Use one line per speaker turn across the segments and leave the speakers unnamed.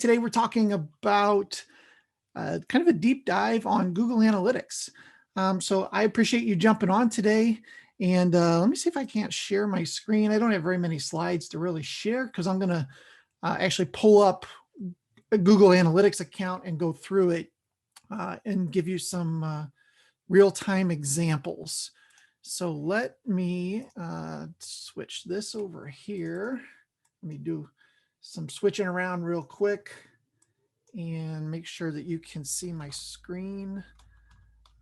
Today we're talking about kind of a deep dive on Google Analytics. So I appreciate you jumping on today. And let me see if I can't share my screen. I don't have very many slides to really share because I'm going to actually pull up a Google Analytics account and go through it and give you some real-time examples. So let me switch this over here. Let me do some switching around real quick and make sure that you can see my screen.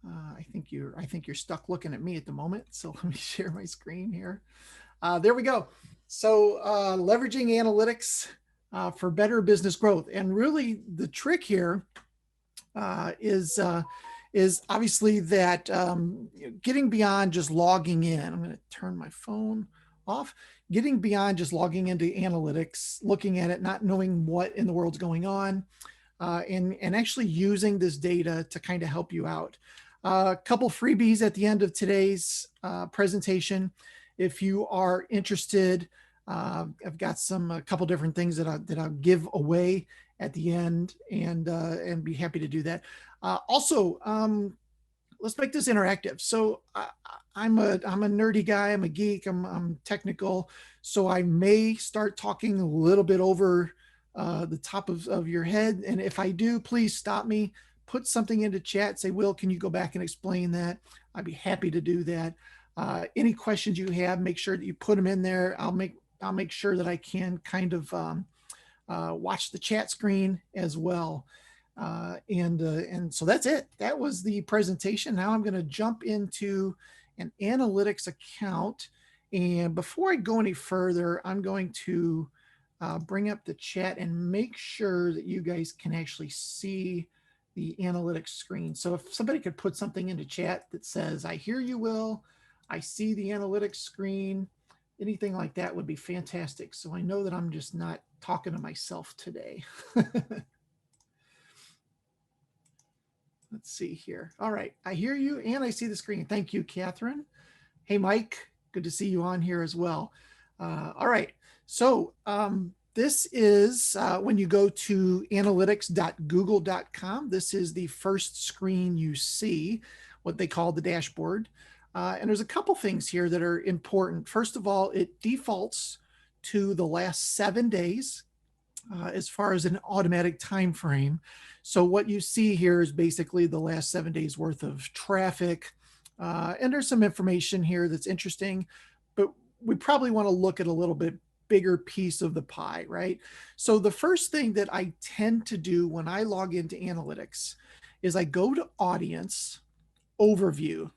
I think you're stuck looking at me at the moment. So let me share my screen here. There we go. So leveraging analytics for better business growth. And really the trick here is obviously that getting beyond just logging in. I'm going to turn my phone off. Getting beyond just logging into analytics, looking at it, not knowing what in the world's going on, and actually using this data to kind of help you out. A couple freebies at the end of today's presentation. If you are interested, I've got a couple different things that I'll give away at the end, and be happy to do that. Also, let's make this interactive. So I'm a nerdy guy. I'm a geek. I'm technical. So I may start talking a little bit over the top of your head. And if I do, please stop me, put something into chat, say, Will, can you go back and explain that? I'd be happy to do that. Any questions you have, make sure that you put them in there. I'll make sure that I can kind of watch the chat screen as well. And so that's it. That was the presentation. Now I'm going to jump into an analytics account. And before I go any further, I'm going to bring up the chat and make sure that you guys can actually see the analytics screen. So if somebody could put something into chat that says, I hear you, Will, I see the analytics screen, anything like that would be fantastic. So I know that I'm just not talking to myself today. Let's see here. All right. I hear you and I see the screen. Thank you, Catherine. Hey, Mike. Good to see you on here as well. All right. So this is when you go to analytics.google.com. This is the first screen you see, what they call the dashboard. And there's a couple things here that are important. First of all, it defaults to the last 7 days. As far as an automatic time frame. So what you see here is basically the last 7 days worth of traffic. And there's some information here that's interesting, but we probably want to look at a little bit bigger piece of the pie, right? So the first thing that I tend to do when I log into analytics is I go to audience overview.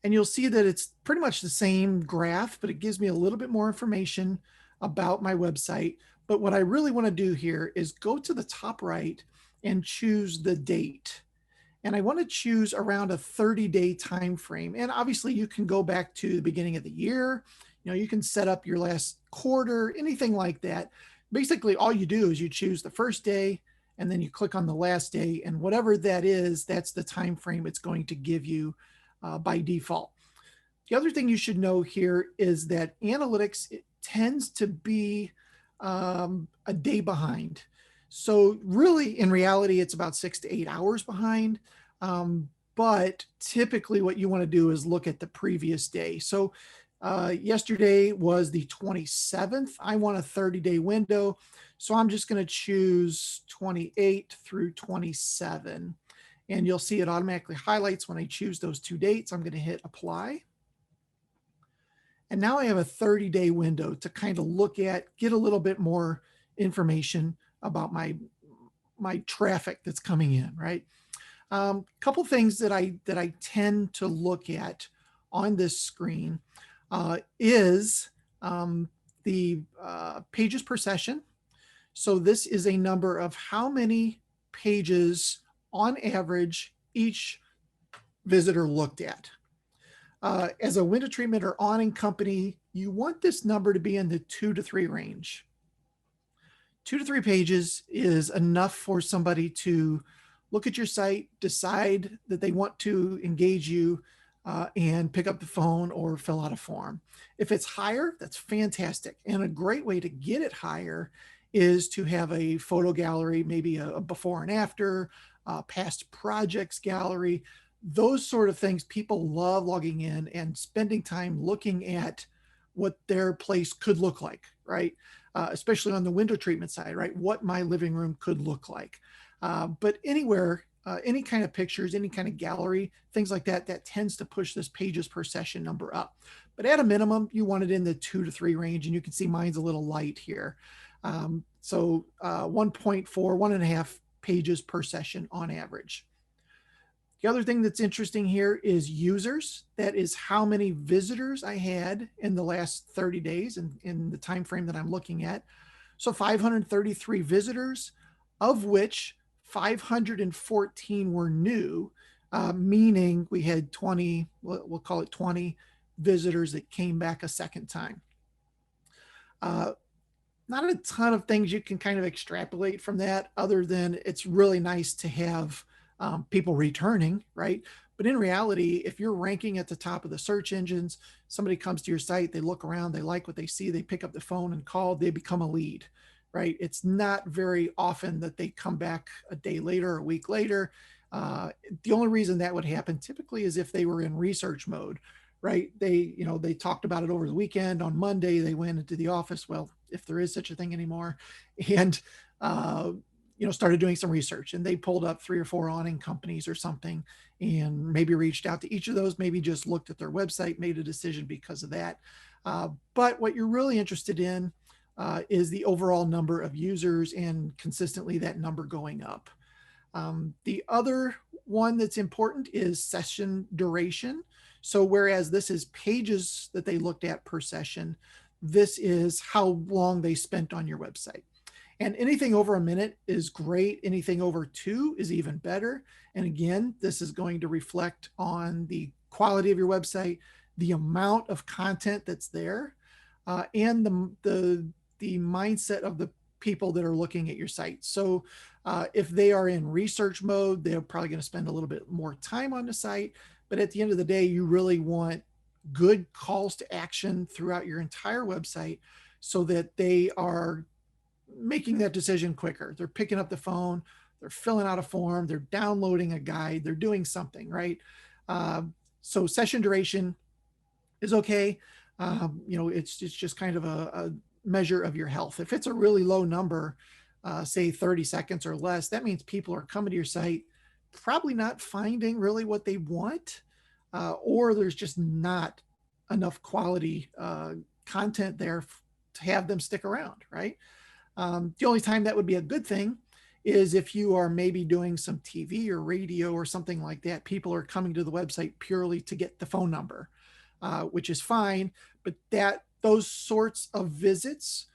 And you'll see that it's pretty much the same graph, but it gives me a little bit more information about my website. But what I really want to do here is go to the top right and choose the date. And I want to choose around a 30-day time frame. And obviously you can go back to the beginning of the year. You can set up your last quarter, anything like that. Basically, all you do is you choose the first day and then you click on the last day, and whatever that is, that's the time frame it's going to give you by default. The other thing you should know here is that analytics, it tends to be a day behind. So really, in reality, it's about 6 to 8 hours behind. But typically what you want to do is look at the previous day. So yesterday was the 27th. I want a 30-day window. So I'm just going to choose 28 through 27. And you'll see it automatically highlights when I choose those two dates. I'm going to hit apply. And now I have a 30-day window to kind of look at, get a little bit more information about my traffic that's coming in, right? Couple things that I tend to look at on this screen is the pages per session. So this is a number of how many pages on average each visitor looked at. As a window treatment or awning company, you want this number to be in the 2 to 3 range. 2 to 3 pages is enough for somebody to look at your site, decide that they want to engage you, and pick up the phone or fill out a form. If it's higher, that's fantastic. And a great way to get it higher is to have a photo gallery, maybe a before and after, past projects gallery, those sort of things. People love logging in and spending time looking at what their place could look like, right? Especially on the window treatment side, right? What my living room could look like. But anywhere, any kind of pictures, any kind of gallery, things like that, that tends to push this pages per session number up. But at a minimum, you want it in the 2 to 3 range, and you can see mine's a little light here. So 1.4, 1.5 pages per session on average. The other thing that's interesting here is users. That is how many visitors I had in the last 30 days in the time frame that I'm looking at. So 533 visitors, of which 514 were new, meaning we had 20, we'll call it 20 visitors that came back a second time. Not a ton of things you can kind of extrapolate from that, other than it's really nice to have people returning, right? But in reality, if you're ranking at the top of the search engines, somebody comes to your site, they look around, they like what they see, they pick up the phone and call, they become a lead, right? It's not very often that they come back a day later or a week later. The only reason that would happen typically is if they were in research mode, right? They talked about it over the weekend. On Monday, they went into the office, well, if there is such a thing anymore, and started doing some research, and they pulled up 3 or 4 awning companies or something, and maybe reached out to each of those, maybe just looked at their website, made a decision because of that. But what you're really interested in is the overall number of users, and consistently that number going up. The other one that's important is session duration. So whereas this is pages that they looked at per session, this is how long they spent on your website. And anything over a minute is great. Anything over 2 is even better. And again, this is going to reflect on the quality of your website, the amount of content that's there, and the mindset of the people that are looking at your site. So if they are in research mode, they're probably going to spend a little bit more time on the site. But at the end of the day, you really want good calls to action throughout your entire website so that they are making that decision quicker. They're picking up the phone, they're filling out a form, they're downloading a guide, they're doing something, right? So session duration is okay. It's just kind of a measure of your health. If it's a really low number, say 30 seconds or less, that means people are coming to your site, probably not finding really what they want, or there's just not enough quality content there to have them stick around, right? The only time that would be a good thing is if you are maybe doing some TV or radio or something like that. People are coming to the website purely to get the phone number, which is fine, but those sorts of visits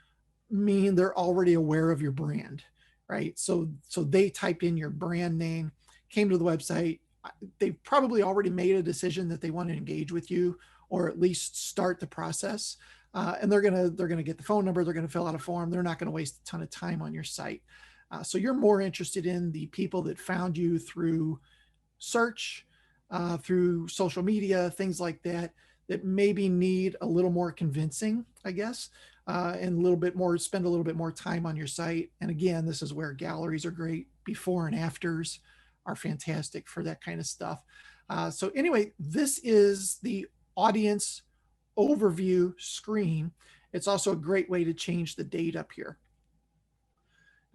mean they're already aware of your brand, right? So they typed in your brand name, came to the website. They've probably already made a decision that they want to engage with you, or at least start the process. And they're gonna get the phone number. They're gonna fill out a form. They're not gonna waste a ton of time on your site. So you're more interested in the people that found you through search, through social media, things like that, that maybe need a little more convincing, I guess, and spend a little bit more time on your site. And again, this is where galleries are great. Before and afters are fantastic for that kind of stuff. So anyway, this is the audience overview screen. It's also a great way to change the date up here.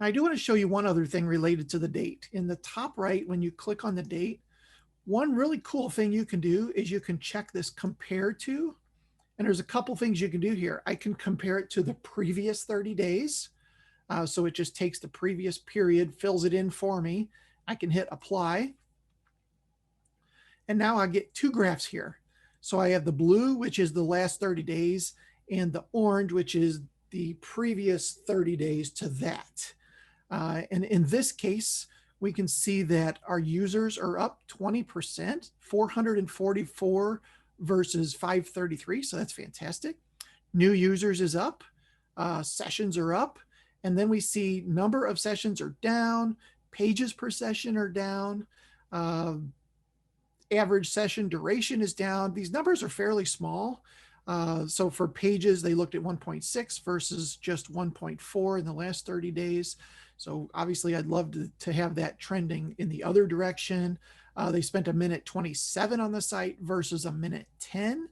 Now, I do want to show you one other thing related to the date. In the top right, when you click on the date, one really cool thing you can do is you can check this compare to, and there's a couple things you can do here. I can compare it to the previous 30 days. So it just takes the previous period, fills it in for me. I can hit apply. And now I get 2 graphs here. So I have the blue, which is the last 30 days, and the orange, which is the previous 30 days to that. And in this case, we can see that our users are up 20%, 444 versus 533. So that's fantastic. New users is up, sessions are up. And then we see number of sessions are down, pages per session are down, average session duration is down. These numbers are fairly small, So for pages, they looked at 1.6 versus just 1.4 in the last 30 days. So obviously I'd love to have that trending in the other direction. They spent a minute 27 on the site versus a minute 10.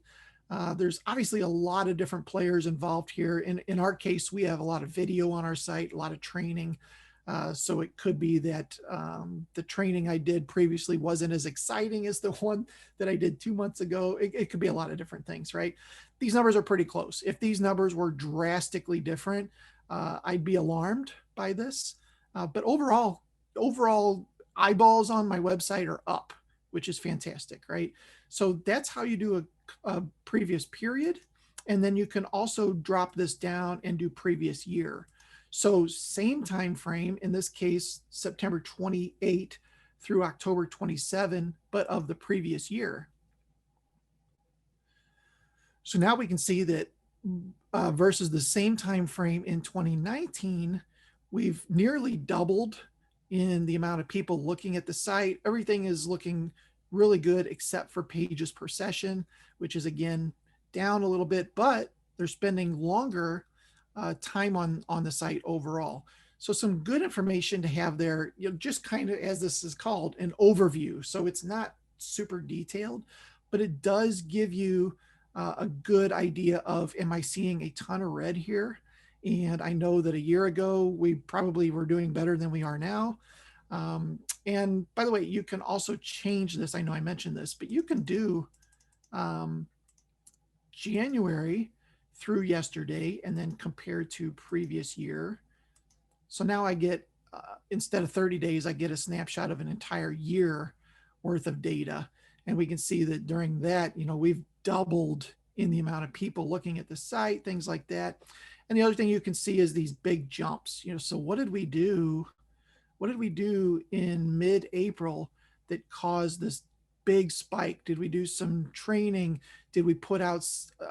There's obviously a lot of different players involved here. In our case, we have a lot of video on our site, a lot of training. So it could be that the training I did previously wasn't as exciting as the one that I did 2 months ago. It could be a lot of different things, right? These numbers are pretty close. If these numbers were drastically different, I'd be alarmed by this. But overall eyeballs on my website are up, which is fantastic, right? So that's how you do a previous period. And then you can also drop this down and do previous year. So same time frame, in this case, September 28 through October 27, but of the previous year. So now we can see that versus the same time frame in 2019, we've nearly doubled in the amount of people looking at the site. Everything is looking really good except for pages per session, which is again down a little bit, but they're spending longer time on the site overall. So some good information to have there, just kind of, as this is called, an overview. So it's not super detailed, but it does give you a good idea of, am I seeing a ton of red here? And I know that a year ago, we probably were doing better than we are now. And by the way, you can also change this. I know I mentioned this, but you can do January through yesterday and then compare to previous year. So now I get, instead of 30 days, I get a snapshot of an entire year worth of data. And we can see that during that, we've doubled in the amount of people looking at the site, things like that. And the other thing you can see is these big jumps. So what did we do? What did we do in mid-April that caused this big spike? Did we do some training? Did we put out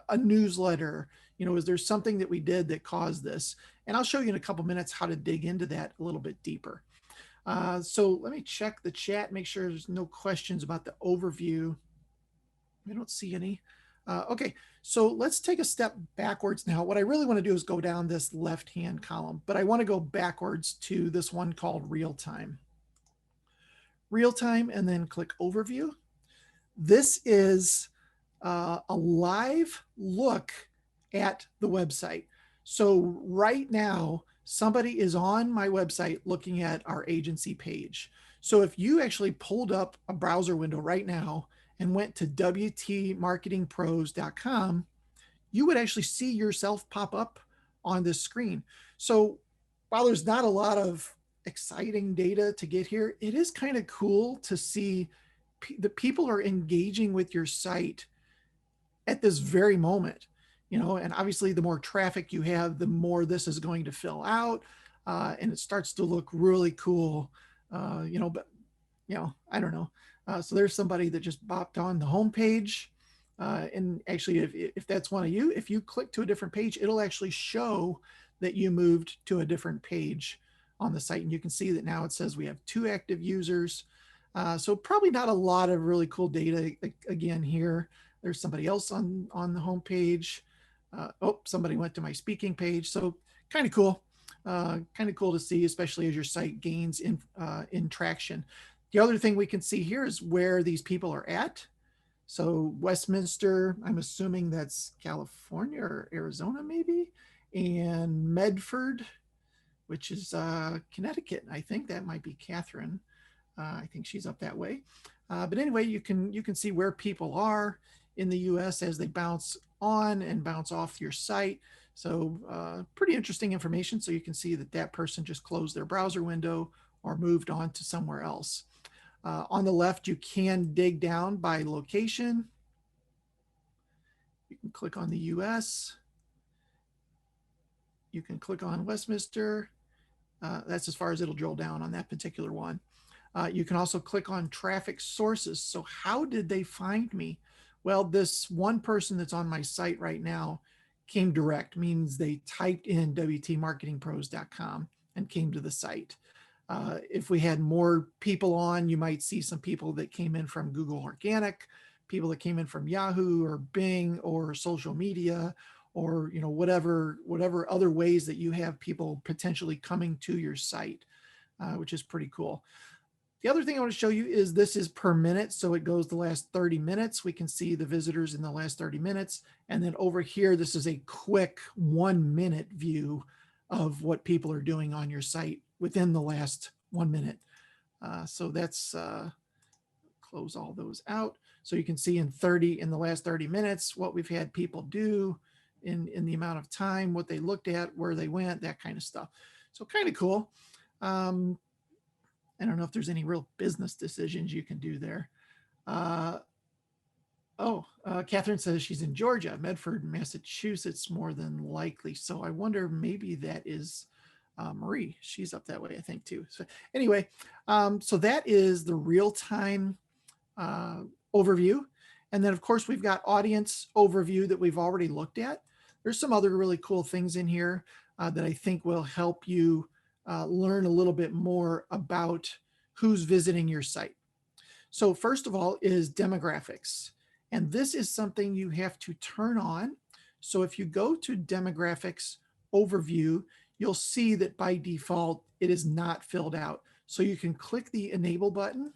a newsletter? Is there something that we did that caused this? And I'll show you in a couple minutes how to dig into that a little bit deeper. So let me check the chat, make sure there's no questions about the overview. I don't see any. Okay, so let's take a step backwards now. What I really want to do is go down this left-hand column, but I want to go backwards to this one called real time. Real time, and then click overview. This is a live look at the website. So right now, somebody is on my website looking at our agency page. So if you actually pulled up a browser window right now and went to wtmarketingpros.com, you would actually see yourself pop up on this screen. So while there's not a lot of exciting data to get here, it is kind of cool to see that people are engaging with your site at this very moment. And obviously the more traffic you have, the more this is going to fill out, and it starts to look really cool. But I don't know. So there's somebody that just bopped on the homepage. And actually, if that's one of you, if you click to a different page, it'll actually show that you moved to a different page on the site. And you can see that now it says we have 2 active users. So probably not a lot of really cool data again here. There's somebody else on the homepage. Somebody went to my speaking page. So kind of cool. Kind of cool to see, especially as your site gains in traction. The other thing we can see here is where these people are at. So Westminster, I'm assuming that's California or Arizona maybe, and Medford, which is Connecticut. I think that might be Catherine. I think she's up that way. But anyway, you can see where people are in the US as they bounce on and bounce off your site. So pretty interesting information. So you can see that person just closed their browser window or moved on to somewhere else. On the left, you can dig down by location. You can click on the US. You can click on Westminster. That's as far as it'll drill down on that particular one. You can also click on traffic sources. So how did they find me? Well, this one person that's on my site right now came direct, means they typed in wtmarketingpros.com and came to the site. If we had more people on, you might see some people that came in from Google Organic, people that came in from Yahoo or Bing or social media, or whatever other ways that you have people potentially coming to your site, which is pretty cool. The other thing I want to show you is this is per minute. So it goes the last 30 minutes. We can see the visitors in the last 30 minutes. And then over here, this is a quick 1 minute view of what people are doing on your site within the last 1 minute. So that's, close all those out. So you can see in the last 30 minutes, what we've had people do in the amount of time, what they looked at, where they went, that kind of stuff. So kind of cool. I don't know if there's any real business decisions you can do there. Catherine says she's in Georgia, Medford, Massachusetts, more than likely. So I wonder, maybe that is Marie. She's up that way, I think, too. So anyway, so that is the real-time overview. And then, of course, we've got audience overview that we've already looked at. There's some other really cool things in here that I think will help you learn a little bit more about who's visiting your site. So first of all is demographics. And this is something you have to turn on. So if you go to demographics overview, you'll see that by default, it is not filled out. So you can click the enable button,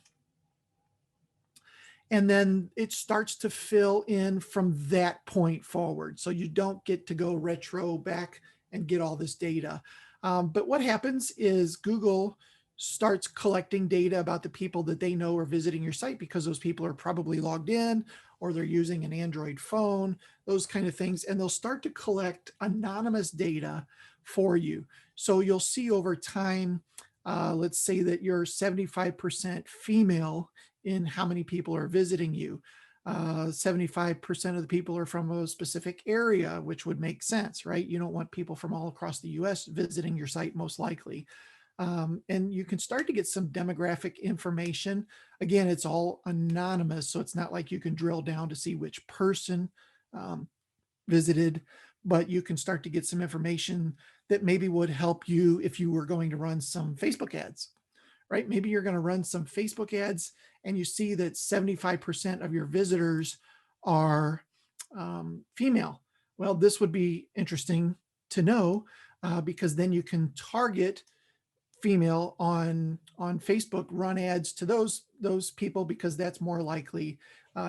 and then it starts to fill in from that point forward. So you don't get to go retro back and get all this data. But what happens is Google starts collecting data about the people that they know are visiting your site, because those people are probably logged in or they're using an Android phone, those kind of things. And they'll start to collect anonymous data for you. So you'll see over time, let's say that you're 75% female in how many people are visiting you. 75% of the people are from a specific area, which would make sense, right? You don't want people from all across the US visiting your site, most likely. And you can start to get some demographic information. Again, it's all anonymous, so it's not like you can drill down to see which person visited, but you can start to get some information that maybe would help you if you were going to run some Facebook ads, right? Maybe you're going to run some Facebook ads and you see that 75% of your visitors are female. Well, this would be interesting to know because then you can target female on Facebook, run ads to those people, because that's more likely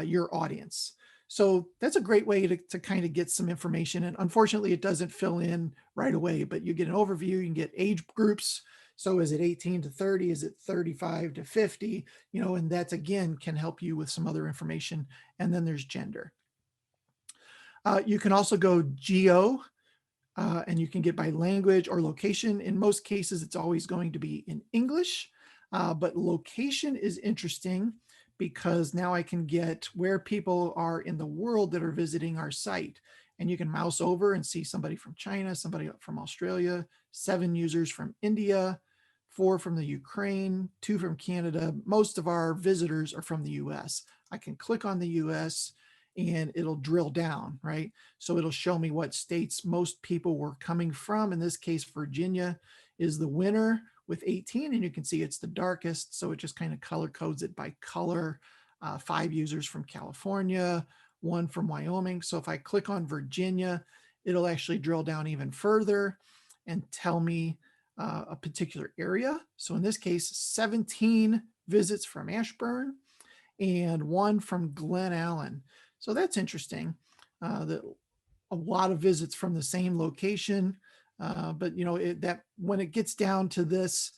your audience. So that's a great way to kind of get some information. And unfortunately, it doesn't fill in right away, but you get an overview, you can get age groups. So is it 18 to 30? Is it 35 to 50? And that again can help you with some other information. And then there's gender. You can also go geo, and you can get by language or location. In most cases, it's always going to be in English, but location is interesting because now I can get where people are in the world that are visiting our site. And you can mouse over and see somebody from China, somebody from Australia, 7 users from India, 4 from the Ukraine, 2 from Canada. Most of our visitors are from the US. I can click on the US and it'll drill down, right? So it'll show me what states most people were coming from. In this case, Virginia is the winner with 18, and you can see it's the darkest. So it just kind of color codes it by color. 5 users from California, 1 from Wyoming. So if I click on Virginia, it'll actually drill down even further and tell me a particular area. So in this case, 17 visits from Ashburn and 1 from Glen Allen. So that's interesting, that a lot of visits from the same location. But that when it gets down to this,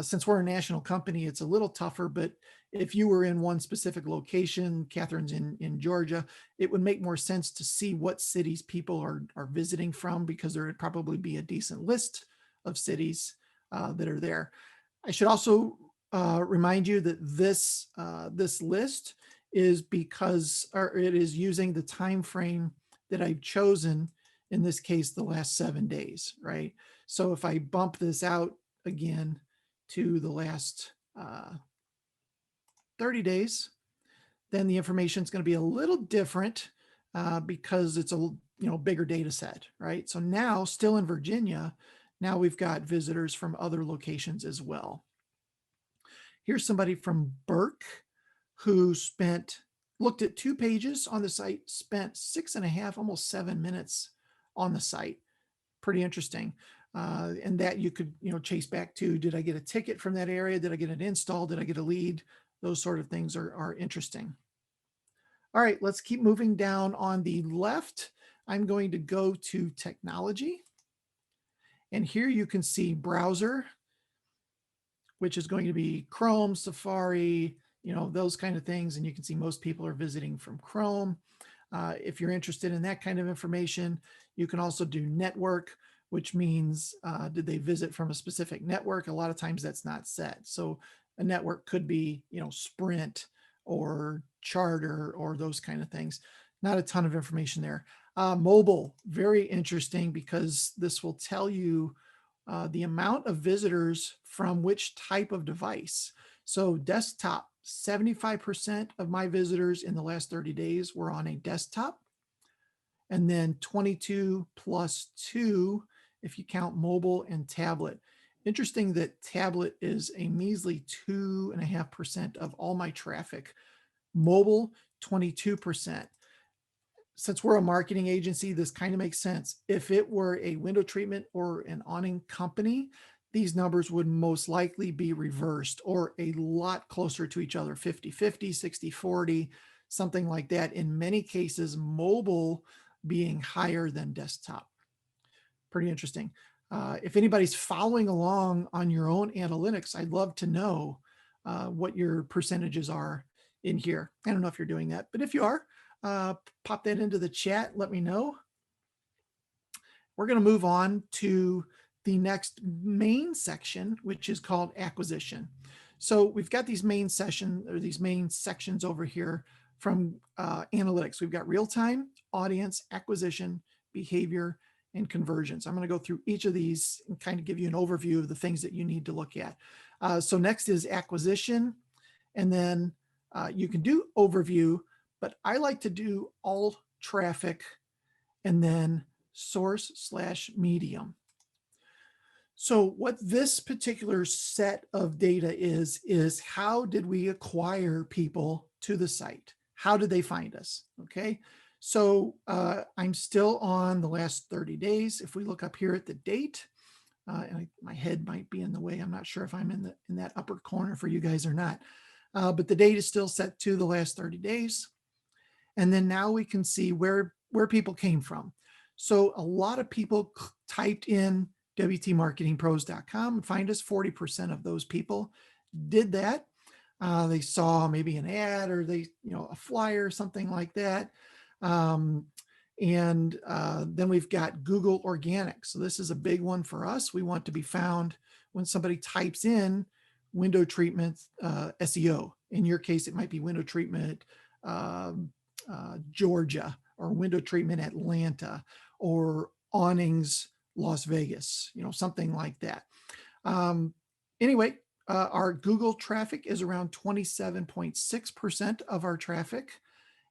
since we're a national company, it's a little tougher. But if you were in one specific location, Catherine's in Georgia, it would make more sense to see what cities people are visiting from, because there would probably be a decent list of cities that are there. I should also remind you that this list is it is using the time frame that I've chosen, in this case, the last 7 days, right? So if I bump this out again to the last 30 days, then the information is going to be a little different because it's a bigger data set, right? So now, still in Virginia, now we've got visitors from other locations as well. Here's somebody from Burke who spent looked at 2 pages on the site, spent 6.5, almost 7 minutes on the site. Pretty interesting. And that you could, chase back to, did I get a ticket from that area? Did I get an install? Did I get a lead? Those sort of things are interesting. All right, let's keep moving down on the left. I'm going to go to technology. And here you can see browser, which is going to be Chrome, Safari, those kind of things. And you can see most people are visiting from Chrome. If you're interested in that kind of information, you can also do network, which means did they visit from a specific network? A lot of times that's not set. So a network could be, Sprint or Charter or those kind of things. Not a ton of information there. Mobile, very interesting because this will tell you the amount of visitors from which type of device. So desktop, 75% of my visitors in the last 30 days were on a desktop. And then 22 plus 2 if you count mobile and tablet. Interesting that tablet is a measly 2.5% of all my traffic. Mobile, 22%. Since we're a marketing agency, this kind of makes sense. If it were a window treatment or an awning company, these numbers would most likely be reversed or a lot closer to each other, 50-50, 60-40, something like that. In many cases, mobile being higher than desktop. Pretty interesting. If anybody's following along on your own analytics, I'd love to know what your percentages are in here. I don't know if you're doing that, but if you are, pop that into the chat. Let me know. We're going to move on to the next main section, which is called acquisition. So we've got these main sections over here from analytics. We've got real-time, audience, acquisition, behavior, and conversions. I'm going to go through each of these and kind of give you an overview of the things that you need to look at. So next is acquisition, and then you can do overview, but I like to do all traffic and then source/medium. So what this particular set of data is how did we acquire people to the site? How did they find us? Okay. So I'm still on the last 30 days. If we look up here at the date, and my head might be in the way. I'm not sure if I'm in that upper corner for you guys or not. But the date is still set to the last 30 days. And then now we can see where people came from. So a lot of people typed in wtmarketingpros.com and find us. 40% of those people did that. They saw maybe an ad or a flyer, something like that. And then we've got Google Organic. So this is a big one for us. We want to be found when somebody types in window treatment SEO. In your case, it might be window treatment Georgia, or window treatment Atlanta, or awnings Las Vegas, something like that. Anyway, our Google traffic is around 27.6% of our traffic.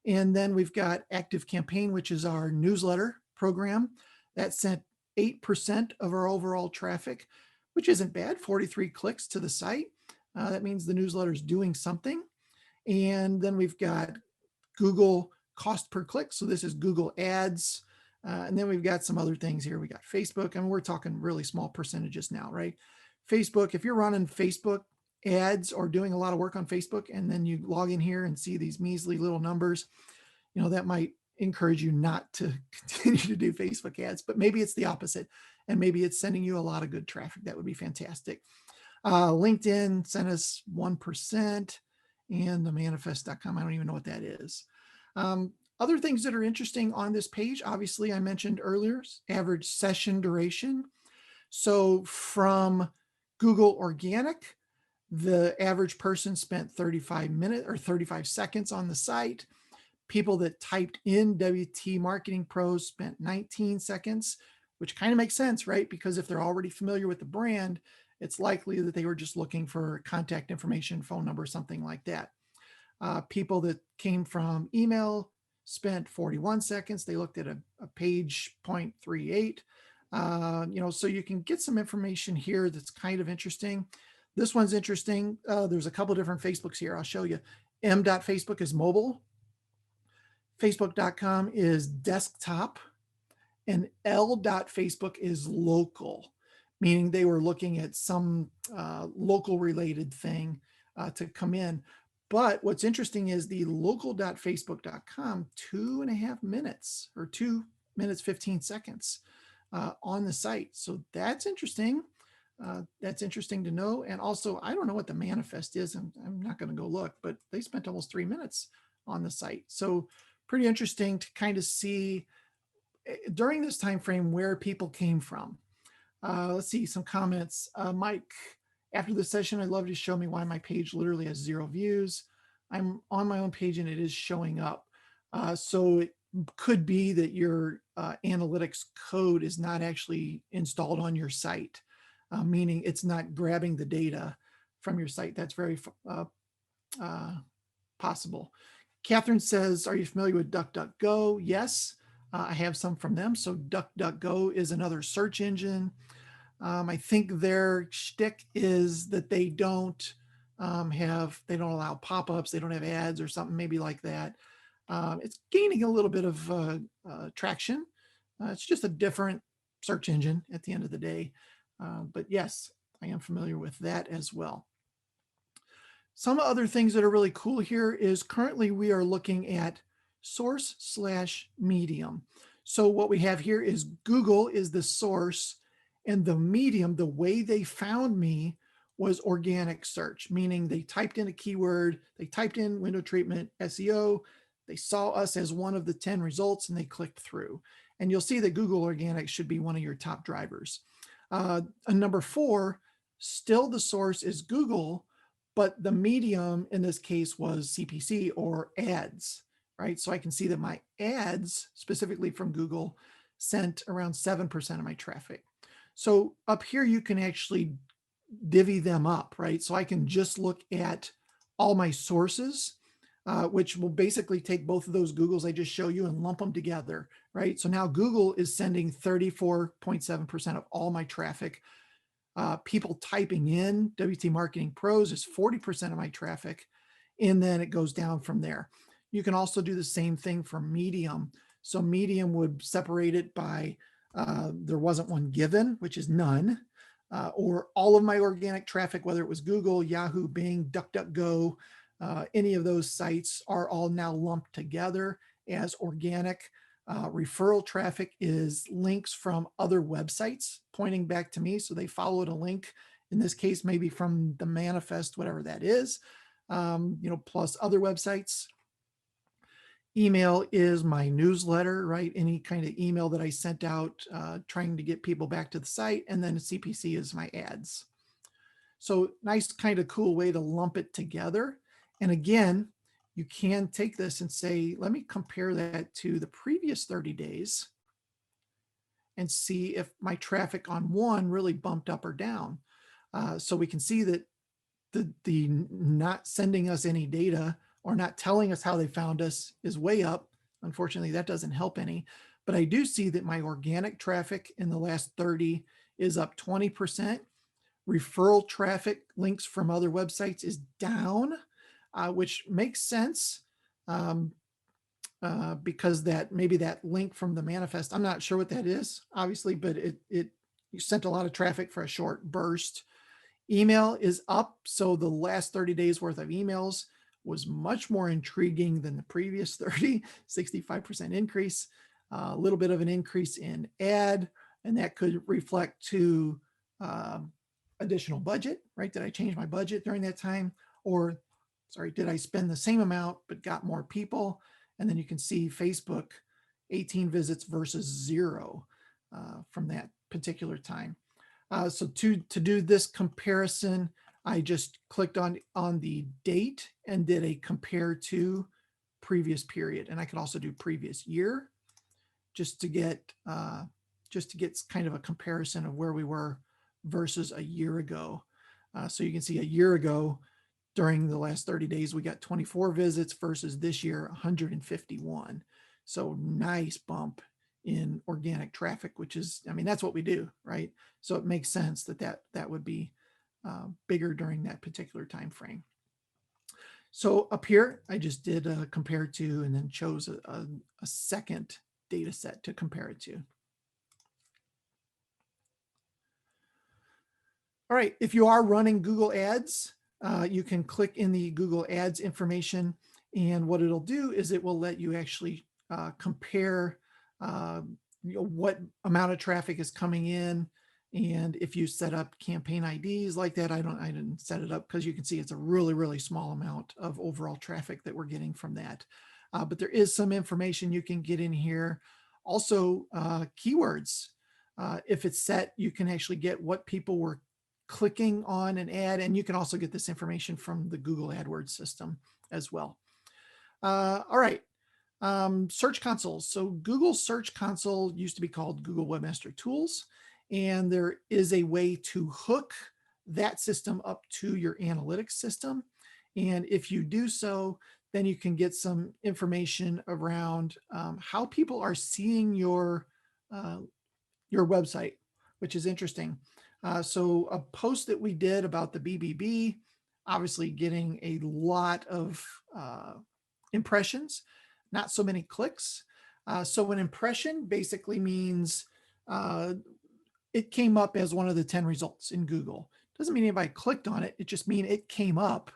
And then we've got Active Campaign, which is our newsletter program. That sent 8% of our overall traffic, which isn't bad, 43 clicks to the site. That means the newsletter is doing something. And then we've got Google cost per click. So this is Google Ads. And then we've got some other things here. We got Facebook, and we're talking really small percentages now, right? Facebook, if you're running Facebook ads or doing a lot of work on Facebook, and then you log in here and see these measly little numbers, that might encourage you not to continue to do Facebook ads, but maybe it's the opposite. And maybe it's sending you a lot of good traffic. That would be fantastic. LinkedIn sent us 1%, and the manifest.com, I don't even know what that is. Other things that are interesting on this page, obviously I mentioned earlier, average session duration. So from Google Organic, the average person spent 35 minutes or 35 seconds on the site. People that typed in WT Marketing Pros spent 19 seconds, which kind of makes sense, right? Because if they're already familiar with the brand, it's likely that they were just looking for contact information, phone number, something like that. People that came from email spent 41 seconds. They looked at a page 0.38. So you can get some information here that's kind of interesting. This one's interesting. There's a couple different Facebooks here. I'll show you. M.Facebook is mobile. Facebook.com is desktop, and L.Facebook is local, meaning they were looking at some local related thing to come in. But what's interesting is the local.facebook.com, 2.5 minutes or 2 minutes, 15 seconds on the site. So that's interesting. That's interesting to know. And also, I don't know what the manifest is. I'm not going to go look, but they spent almost 3 minutes on the site. So pretty interesting to kind of see during this time frame where people came from. Let's see some comments. Mike, after the session, I'd love to show me why my page literally has 0 views. I'm on my own page and it is showing up. So it could be that your analytics code is not actually installed on your site, meaning it's not grabbing the data from your site. That's very possible. Catherine says, are you familiar with DuckDuckGo? Yes, I have some from them. So DuckDuckGo is another search engine. I think their shtick is that they don't allow pop-ups, they don't have ads or something maybe like that. It's gaining a little bit of traction. It's just a different search engine at the end of the day. But yes, I am familiar with that as well. Some other things that are really cool here is currently we are looking at source/medium. So what we have here is Google is the source, and the medium, the way they found me was organic search, meaning they typed in a keyword, they typed in window treatment, SEO, they saw us as one of the 10 results and they clicked through. And you'll see that Google Organic should be one of your top drivers. Number 4, still the source is Google, but the medium in this case was CPC or ads, right? So I can see that my ads, specifically from Google, sent around 7% of my traffic. So up here, you can actually divvy them up, right? So I can just look at all my sources, which will basically take both of those Googles I just show you and lump them together, right? So now Google is sending 34.7% of all my traffic. People typing in WT Marketing Pros is 40% of my traffic, and then it goes down from there. You can also do the same thing for Medium. So Medium would separate it by there wasn't one given, which is none, or all of my organic traffic, whether it was Google, Yahoo, Bing, DuckDuckGo, any of those sites are all now lumped together as organic. Referral traffic is links from other websites pointing back to me. So they followed a link, in this case, maybe from the manifest, whatever that is, plus other websites. Email is my newsletter, right? Any kind of email that I sent out trying to get people back to the site. And then CPC is my ads. So nice kind of cool way to lump it together. And again, you can take this and say, let me compare that to the previous 30 days and see if my traffic on one really bumped up or down. So we can see that the not sending us any data or not telling us how they found us is way up. Unfortunately, that doesn't help any. But I do see that my organic traffic in the last 30 is up 20%. Referral traffic links from other websites is down, which makes sense because that maybe that link from the manifest, I'm not sure what that is, obviously, but it sent a lot of traffic for a short burst. Email is up, so the last 30 days worth of emails was much more intriguing than the previous 30, 65% increase, a little bit of an increase in ad, and that could reflect to additional budget, right? Did I change my budget during that time? Or, sorry, did I spend the same amount but got more people? And then you can see Facebook, 18 visits versus 0 from that particular time. So to do this comparison, I just clicked on the date and did a compare to previous period. And I could also do previous year just to get kind of a comparison of where we were versus a year ago. So you can see a year ago, during the last 30 days, we got 24 visits versus this year, 151. So nice bump in organic traffic, which is, I mean, that's what we do, right? So it makes sense that would be bigger during that particular time frame. So up here, I just did a compare to and then chose a second data set to compare it to. All right, if you are running Google Ads, you can click in the Google Ads information, and what it'll do is it will let you actually compare what amount of traffic is coming in. And if you set up campaign IDs like that, I didn't set it up because you can see it's a really, really small amount of overall traffic that we're getting from that. But there is some information you can get in here. Also, keywords. If it's set, you can actually get what people were clicking on an ad, and you can also get this information from the Google AdWords system as well. All right, Search Consoles. So Google Search Console used to be called Google Webmaster Tools, and there is a way to hook that system up to your analytics system. And if you do so, then you can get some information around how people are seeing your website, which is interesting. So a post that we did about the BBB, obviously getting a lot of impressions, not so many clicks. So an impression basically means it came up as one of the 10 results in Google. Doesn't mean anybody clicked on it. It just means it came up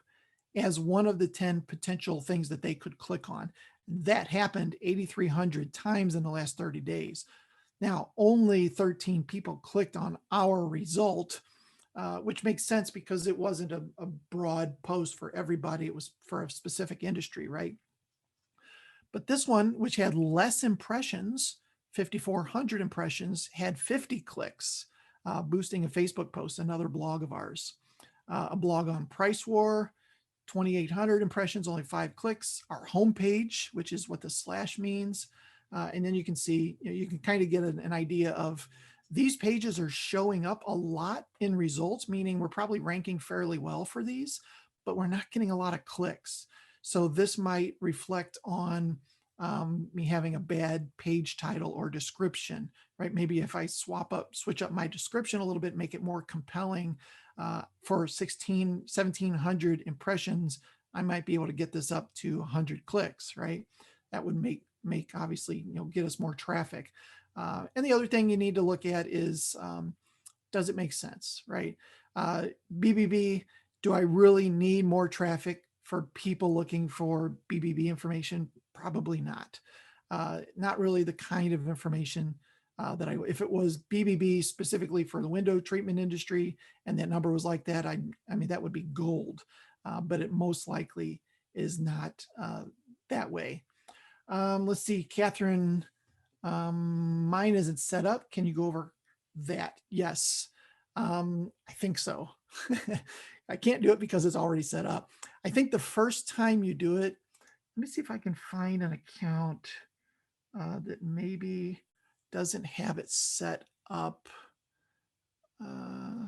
as one of the 10 potential things that they could click on. That happened 8,300 times in the last 30 days. Now, only 13 people clicked on our result, which makes sense because it wasn't a broad post for everybody. It was for a specific industry, right? But this one, which had less impressions, 5,400 impressions, had 50 clicks, boosting a Facebook post, another blog of ours. A blog on Price War, 2,800 impressions, only 5 clicks. Our homepage, which is what the slash means. And then you can see, you can kind of get an idea of these pages are showing up a lot in results, meaning we're probably ranking fairly well for these, but we're not getting a lot of clicks. So this might reflect on me having a bad page title or description, right? Maybe if I switch up my description a little bit, make it more compelling for 1,700 impressions, I might be able to get this up to 100 clicks, right? That would make obviously, get us more traffic. And the other thing you need to look at is, does it make sense, right? BBB, do I really need more traffic for people looking for BBB information? Probably not. Not really the kind of information that if it was BBB specifically for the window treatment industry and that number was like that, I mean, that would be gold, but it most likely is not that way. Let's see, Catherine, mine isn't set up. Can you go over that? Yes, I think so. I can't do it because it's already set up. I think the first time you do it, let me see if I can find an account that maybe doesn't have it set up. I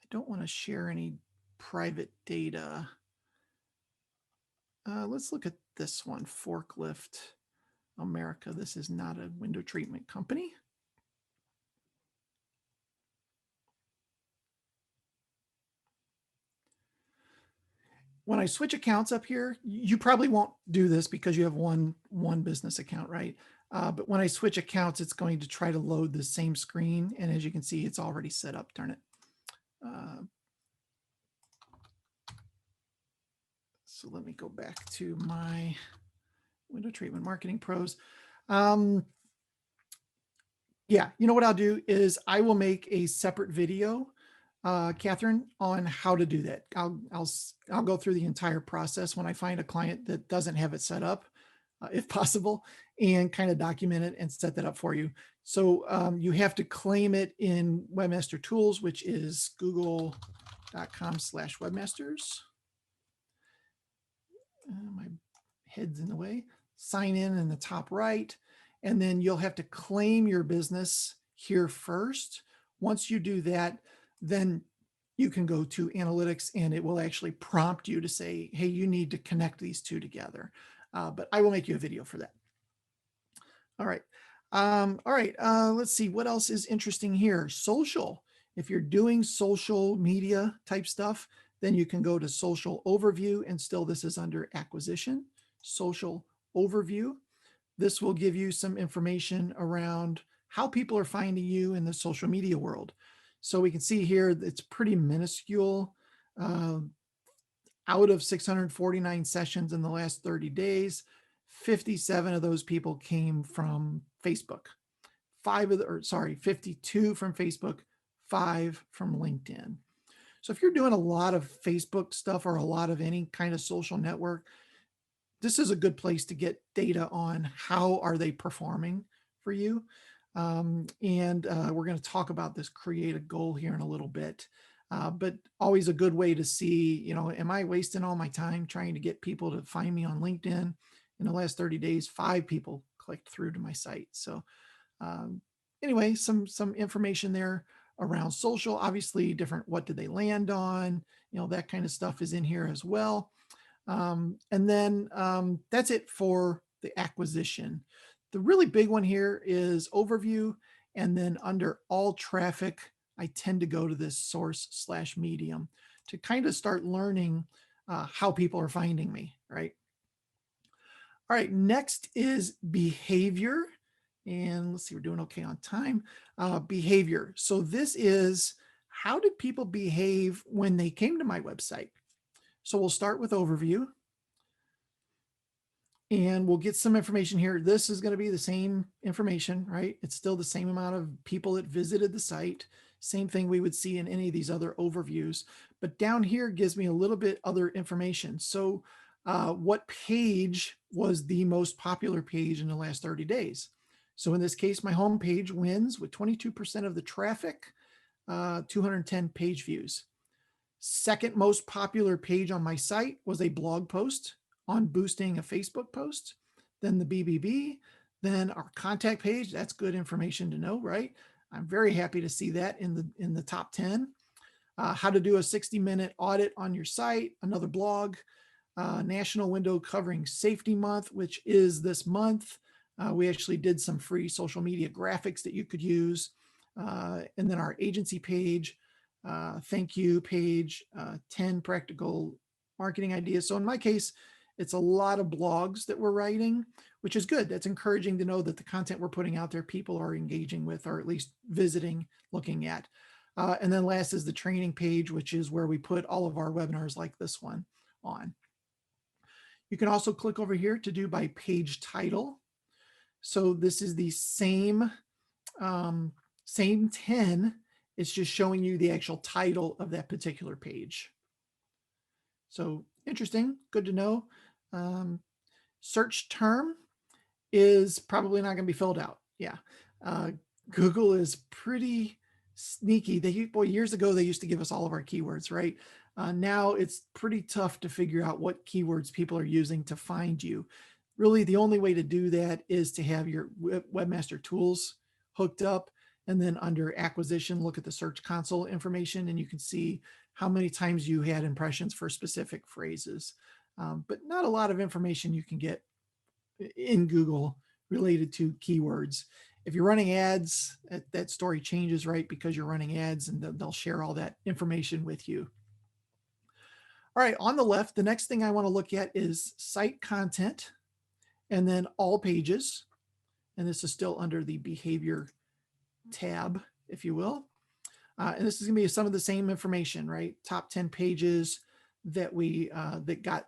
don't want to share any private data. Let's look at this one, Forklift America. This is not a window treatment company. When I switch accounts up here, you probably won't do this because you have one business account, right? But when I switch accounts, it's going to try to load the same screen. And as you can see, it's already set up. Darn it. So let me go back to my window treatment marketing pros. Yeah, you know what I'll do is I will make a separate video, Catherine, on how to do that. I'll go through the entire process when I find a client that doesn't have it set up, if possible, and kind of document it and set that up for you. So you have to claim it in Webmaster Tools, which is google.com/webmasters. My head's in the way. Sign in the top right, and then you'll have to claim your business here first. Once you do that, then you can go to analytics and it will actually prompt you to say, hey, you need to connect these two together. But I will make you a video for that. All right. Let's see what else is interesting here. Social. If you're doing social media type stuff, Then you can go to social overview, and still this is under acquisition, social overview. This will give you some information around how people are finding you in the social media world. So we can see here it's pretty minuscule. Uh, Out of 649 sessions in the last 30 days, 57 of those people came from Facebook. 52 from Facebook, 5 from LinkedIn. So if you're doing a lot of Facebook stuff or a lot of any kind of social network, this is a good place to get data on how are they performing for you. And we're going to talk about this create a goal here in a little bit. But always a good way to see, am I wasting all my time trying to get people to find me on LinkedIn? In the last 30 days, 5 people clicked through to my site. So anyway, some information there around social. Obviously, different, what did they land on? That kind of stuff is in here as well. And then that's it for the acquisition. The really big one here is overview. And then under all traffic, I tend to go to this source/medium to kind of start learning how people are finding me, right? All right, next is behavior. And let's see, we're doing okay on time. Behavior. So this is, how did people behave when they came to my website? So we'll start with overview. And we'll get some information here. This is going to be the same information, right? It's still the same amount of people that visited the site. Same thing we would see in any of these other overviews. But down here gives me a little bit other information. So what page was the most popular page in the last 30 days? So in this case, my home page wins with 22% of the traffic, 210 page views. Second most popular page on my site was a blog post on boosting a Facebook post, then the BBB, then our contact page. That's good information to know, right? I'm very happy to see that in the top 10. How to do a 60-minute audit on your site, another blog, National Window Covering Safety Month, which is this month. We actually did some free social media graphics that you could use. And then our agency page, thank you page, 10 practical marketing ideas. So in my case, it's a lot of blogs that we're writing, which is good. That's encouraging to know that the content we're putting out there, people are engaging with, or at least visiting, looking at. And then last is the training page, which is where we put all of our webinars like this one on. You can also click over here to do by page title. So this is the same 10. It's just showing you the actual title of that particular page. So interesting, good to know. Search term is probably not going to be filled out. Yeah. Google is pretty sneaky. Years ago, they used to give us all of our keywords, right? Now it's pretty tough to figure out what keywords people are using to find you. Really, the only way to do that is to have your Webmaster Tools hooked up, and then under acquisition, look at the Search Console information, and you can see how many times you had impressions for specific phrases. But not a lot of information you can get in Google related to keywords. If you're running ads, that story changes, right? Because you're running ads, and they'll share all that information with you. All right, on the left, the next thing I want to look at is site content, and then all pages. And this is still under the behavior tab, if you will. And this is going to be some of the same information, right? Top 10 pages that that got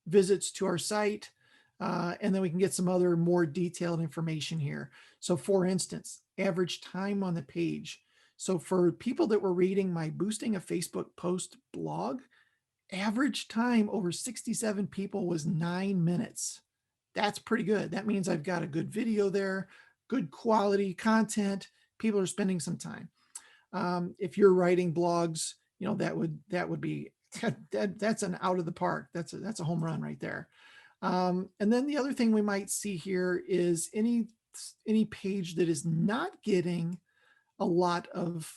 visits to our site. And then we can get some other more detailed information here. So for instance, average time on the page. So for people that were reading my Boosting a Facebook Post blog, average time over 67 people was 9 minutes. That's pretty good. That means I've got a good video there, good quality content. People are spending some time. If you're writing blogs, that would be that's an out of the park. That's a home run right there. And then the other thing we might see here is any page that is not getting a lot of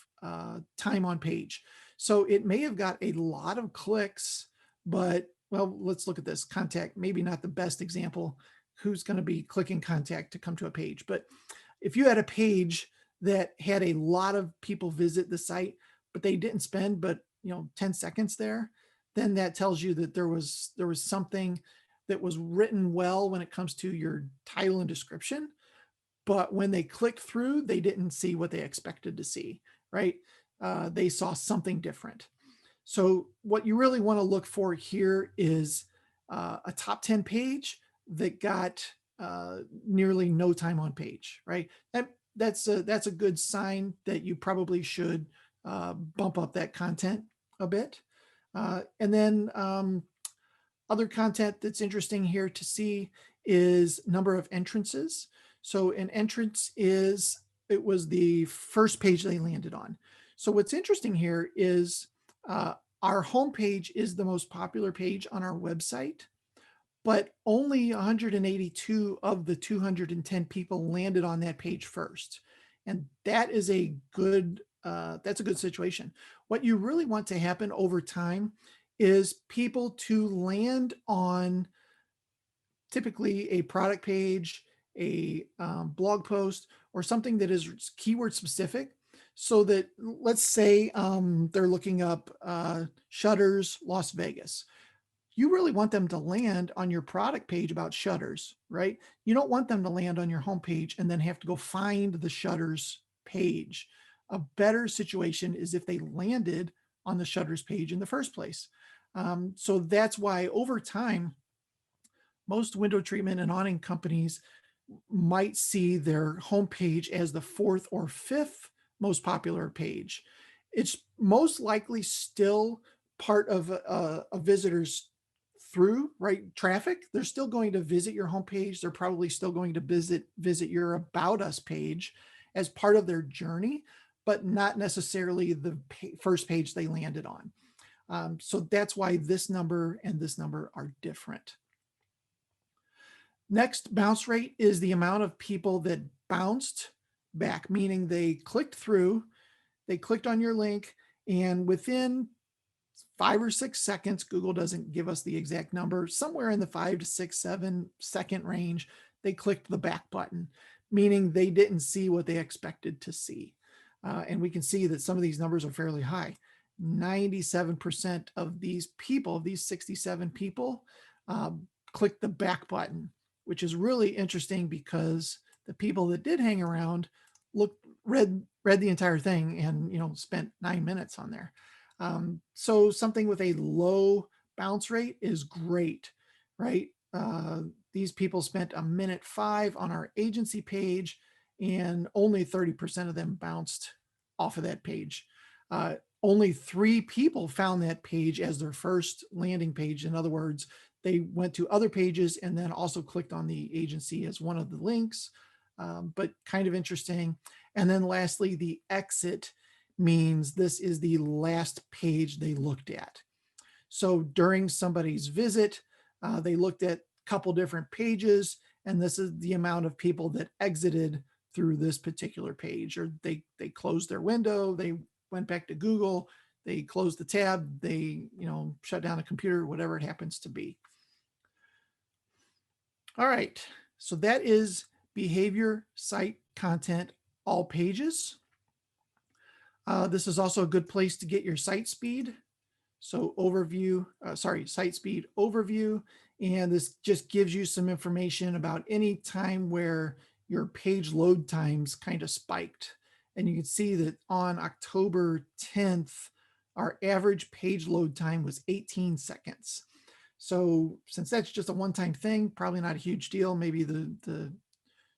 time on page. So it may have got a lot of clicks, but well, let's look at this. Contact, maybe not the best example. Who's going to be clicking contact to come to a page? But if you had a page that had a lot of people visit the site, but they didn't spend 10 seconds there, then that tells you that there was something that was written well when it comes to your title and description, but when they clicked through, they didn't see what they expected to see, right? They saw something different. So what you really want to look for here is a top 10 page that got nearly no time on page, right? That's a good sign that you probably should bump up that content a bit. And then other content that's interesting here to see is number of entrances. So an entrance is, it was the first page they landed on. So what's interesting here is our homepage is the most popular page on our website, but only 182 of the 210 people landed on that page first. And that is a good, that's a good situation. What you really want to happen over time is people to land on typically a product page, a blog post, or something that is keyword specific. So that, let's say they're looking up shutters Las Vegas. You really want them to land on your product page about shutters, right? You don't want them to land on your homepage and then have to go find the shutters page. A better situation is if they landed on the shutters page in the first place. So that's why over time, most window treatment and awning companies might see their homepage as the fourth or fifth most popular page. It's most likely still part of a visitor's through, right, traffic. They're still going to visit your homepage. They're probably still going to visit your About Us page as part of their journey, but not necessarily the first page they landed on. So that's why this number and this number are different. Next, bounce rate is the amount of people that bounced back, meaning they clicked through, they clicked on your link, and within 5 or 6 seconds, Google doesn't give us the exact number, somewhere in the 5 to 6, 7 second range, they clicked the back button, meaning they didn't see what they expected to see. And we can see that some of these numbers are fairly high. 97% of these people, of these 67 people, clicked the back button, which is really interesting because the people that did hang around read the entire thing and spent 9 minutes on there. So something with a low bounce rate is great, right? These people spent 1:05 on our agency page, and only 30% of them bounced off of that page. Only 3 people found that page as their first landing page. In other words, they went to other pages and then also clicked on the agency as one of the links, but kind of interesting. And then lastly, the exit means this is the last page they looked at. So during somebody's visit, they looked at a couple different pages, and this is the amount of people that exited through this particular page, or they closed their window, they went back to Google, they closed the tab, they shut down a computer, whatever it happens to be. All right, so that is behavior, site, content, all pages. This is also a good place to get your site speed. So site speed overview. And this just gives you some information about any time where your page load times kind of spiked. And you can see that on October 10th, our average page load time was 18 seconds. So since that's just a one-time thing, probably not a huge deal. Maybe the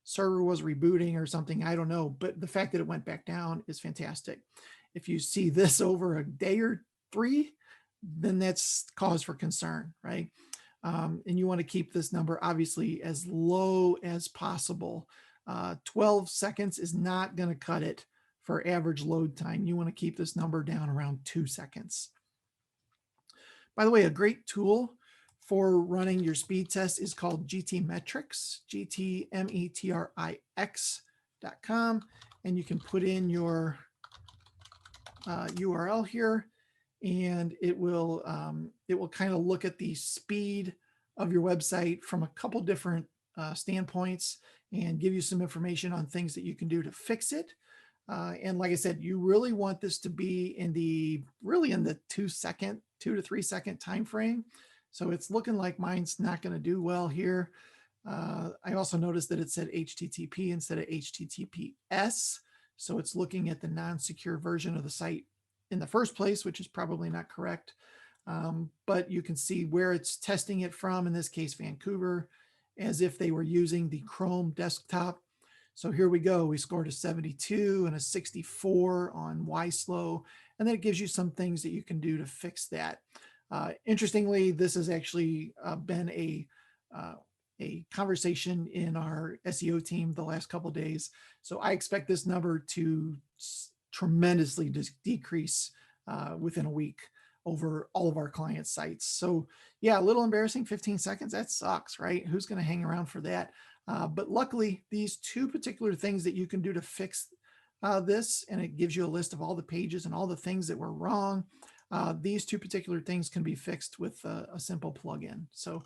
server was rebooting or something, I don't know. But the fact that it went back down is fantastic. If you see this over a day or 3, then that's cause for concern, right? And you want to keep this number obviously as low as possible. 12 seconds is not going to cut it for average load time. You want to keep this number down around 2 seconds. By the way, a great tool for running your speed test is called GTmetrix, GTmetrix.com. And you can put in your URL here, and it will kind of look at the speed of your website from a couple different standpoints and give you some information on things that you can do to fix it. And like I said, you really want this to be in the 2 to 3 second time frame. So it's looking like mine's not going to do well here. I also noticed that it said HTTP instead of HTTPS. So it's looking at the non-secure version of the site in the first place, which is probably not correct. But you can see where it's testing it from, in this case, Vancouver, as if they were using the Chrome desktop. So here we go. We scored a 72 and a 64 on YSlow. And then it gives you some things that you can do to fix that. Interestingly, this has actually been a conversation in our SEO team the last couple of days. So I expect this number to tremendously decrease within a week over all of our client sites. So yeah, a little embarrassing, 15 seconds, that sucks, right? Who's going to hang around for that? But luckily, these two particular things that you can do to fix this, and it gives you a list of all the pages and all the things that were wrong. These two particular things can be fixed with a simple plugin. So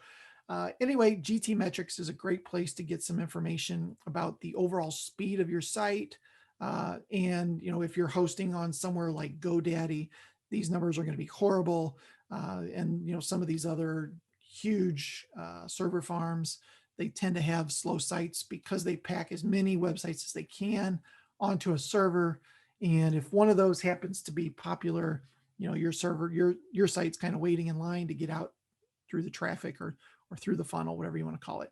anyway, GT Metrics is a great place to get some information about the overall speed of your site. And if you're hosting on somewhere like GoDaddy, these numbers are going to be horrible. And some of these other huge server farms, they tend to have slow sites because they pack as many websites as they can onto a server. And if one of those happens to be popular, your server, your site's kind of waiting in line to get out through the traffic or through the funnel, whatever you want to call it.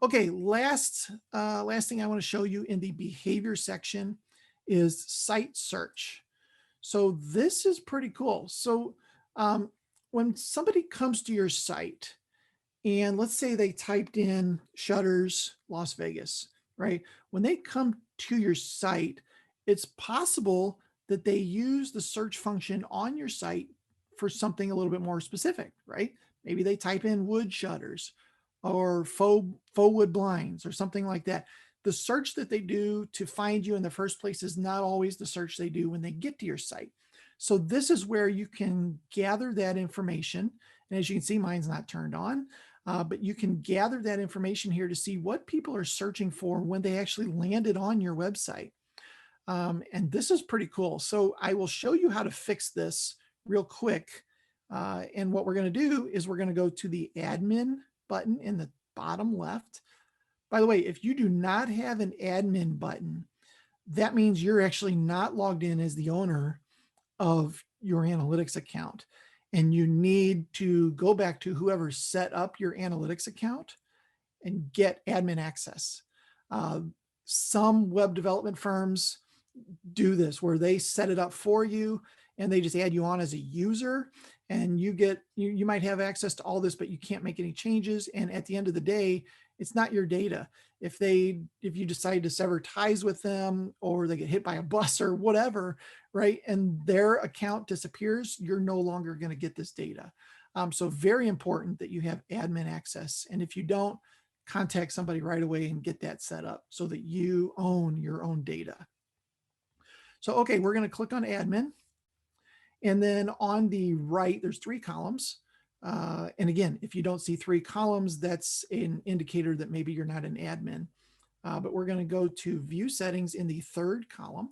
Okay, last thing I want to show you in the behavior section is site search. So this is pretty cool. So when somebody comes to your site, and let's say they typed in Shutters Las Vegas, right? When they come to your site, it's possible that they use the search function on your site for something a little bit more specific, right? Maybe they type in wood shutters or faux wood blinds or something like that. The search that they do to find you in the first place is not always the search they do when they get to your site. So this is where you can gather that information. And as you can see, mine's not turned on. But you can gather that information here to see what people are searching for when they actually landed on your website. And this is pretty cool. So I will show you how to fix this real quick. And what we're going to do is we're going to go to the admin button in the bottom left. By the way, if you do not have an admin button, that means you're actually not logged in as the owner of your analytics account. And you need to go back to whoever set up your analytics account and get admin access. Some web development firms do this where they set it up for you and they just add you on as a user, and you might have access to all this, but you can't make any changes. And at the end of the day, it's not your data. If you decide to sever ties with them, or they get hit by a bus or whatever, right, and their account disappears, you're no longer going to get this data. So very important that you have admin access. And if you don't, contact somebody right away and get that set up so that you own your own data. So, okay, we're going to click on admin. And then on the right, there's 3 columns. And again, if you don't see 3 columns, that's an indicator that maybe you're not an admin. But we're going to go to view settings in the 3rd column.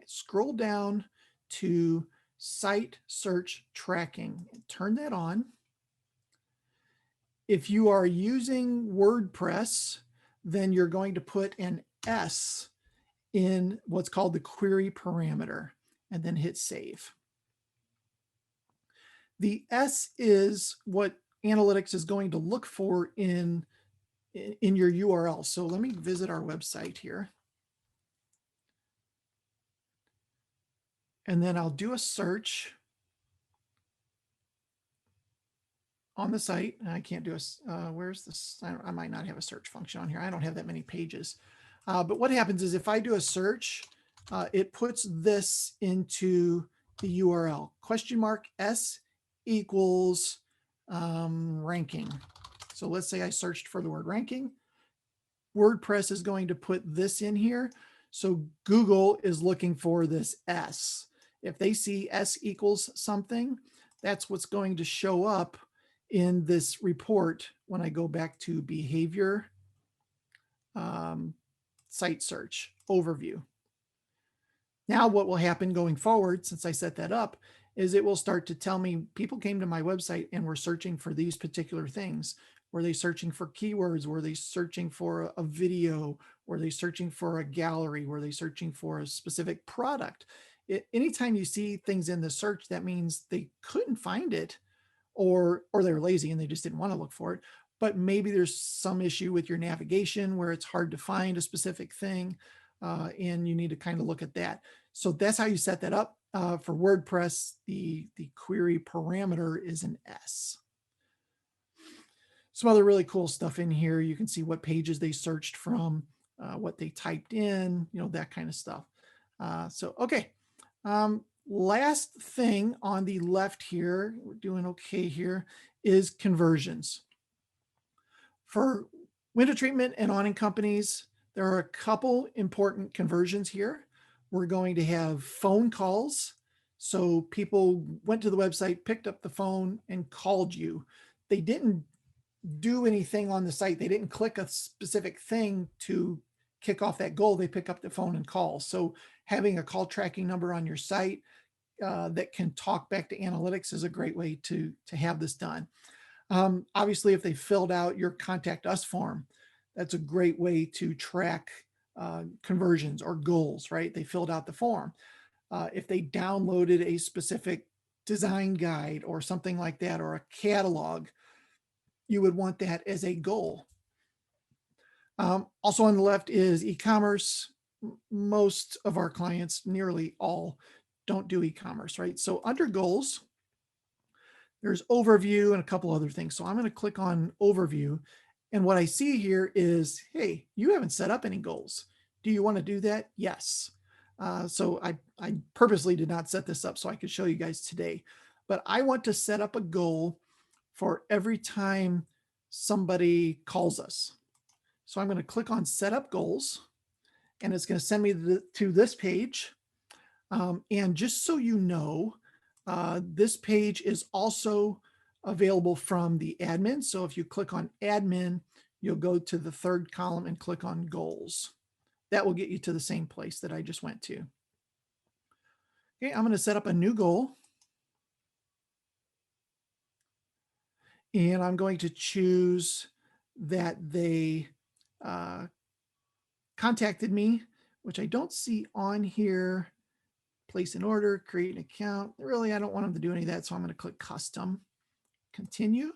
Scroll down to site search tracking and turn that on. If you are using WordPress, then you're going to put an S in what's called the query parameter and then hit save. The S is what analytics is going to look for in your URL. So let me visit our website here. And then I'll do a search on the site. I can't do where's this? I might not have a search function on here. I don't have that many pages. But what happens is if I do a search, it puts this into the URL, $S equals ranking. So let's say I searched for the word ranking. WordPress is going to put this in here. So Google is looking for this S. If they see S equals something, that's what's going to show up in this report when I go back to behavior site search overview. Now what will happen going forward, since I set that up, is it will start to tell me people came to my website and were searching for these particular things. Were they searching for keywords? Were they searching for a video? Were they searching for a gallery? Were they searching for a specific product? Anytime you see things in the search, that means they couldn't find it, or they're lazy and they just didn't want to look for it. But maybe there's some issue with your navigation where it's hard to find a specific thing, and you need to kind of look at that. So that's how you set that up. For WordPress, the query parameter is an S. Some other really cool stuff in here. You can see what pages they searched from, what they typed in, that kind of stuff. Okay. Last thing on the left here, we're doing okay here, is conversions. For window treatment and awning companies, there are a couple important conversions here. We're going to have phone calls. So people went to the website, picked up the phone, and called you. They didn't do anything on the site. They didn't click a specific thing to kick off that goal. They pick up the phone and call. So having a call tracking number on your site that can talk back to analytics is a great way to have this done. Obviously, if they filled out your contact us form, that's a great way to track conversions or goals, right? They filled out the form. If they downloaded a specific design guide or something like that, or a catalog, you would want that as a goal. Also on the left is e-commerce. Most of our clients, nearly all, don't do e-commerce, right? So under goals, there's overview and a couple other things. So I'm going to click on overview. And what I see here is, hey, you haven't set up any goals. Do you want to do that? Yes. So I purposely did not set this up so I could show you guys today, but I want to set up a goal for every time somebody calls us. So I'm going to click on set up goals, and it's going to send me to this page. And just so you know, this page is also available from the admin. So if you click on admin, you'll go to the third column and click on goals. That will get you to the same place that I just went to. Okay, I'm going to set up a new goal. And I'm going to choose that they contacted me, which I don't see on here. Place an order, create an account. Really, I don't want them to do any of that, so I'm going to click custom, continue.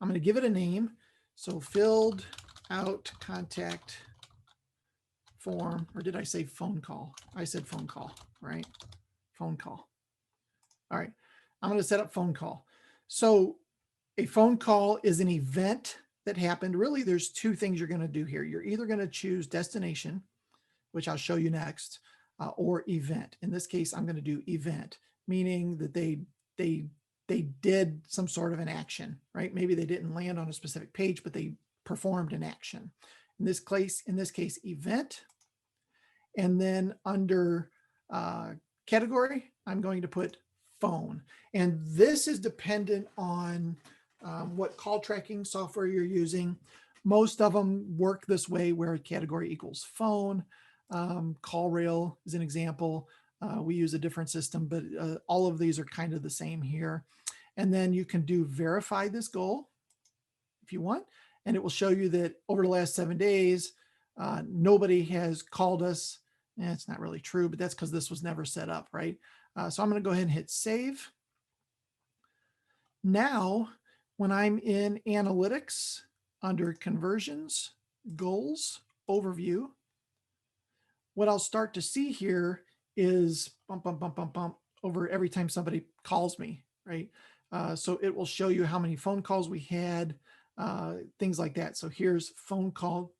I'm going to give it a name. So filled out contact form, or did I say phone call? I said phone call, right? Phone call. All right, I'm going to set up phone call. So a phone call is an event that happened. Really, there's two things you're going to do here. You're either going to choose destination, which I'll show you next, or event. In this case, I'm going to do event, meaning that they did some sort of an action, right? Maybe they didn't land on a specific page, but they performed an action. In this case, event. And then under category, I'm going to put phone. And this is dependent on what call tracking software you're using. Most of them work this way, where category equals phone. CallRail is an example. We use a different system, but all of these are kind of the same here. And then you can do verify this goal if you want, and it will show you that over the last 7 days, nobody has called us. It's not really true, but that's because this was never set up, right? So I'm going to go ahead and hit save. Now, when I'm in analytics under conversions, goals, overview, what I'll start to see here is bump, bump, bump, bump, bump over every time somebody calls me, right? So it will show you how many phone calls we had, things like that. So here's phone call,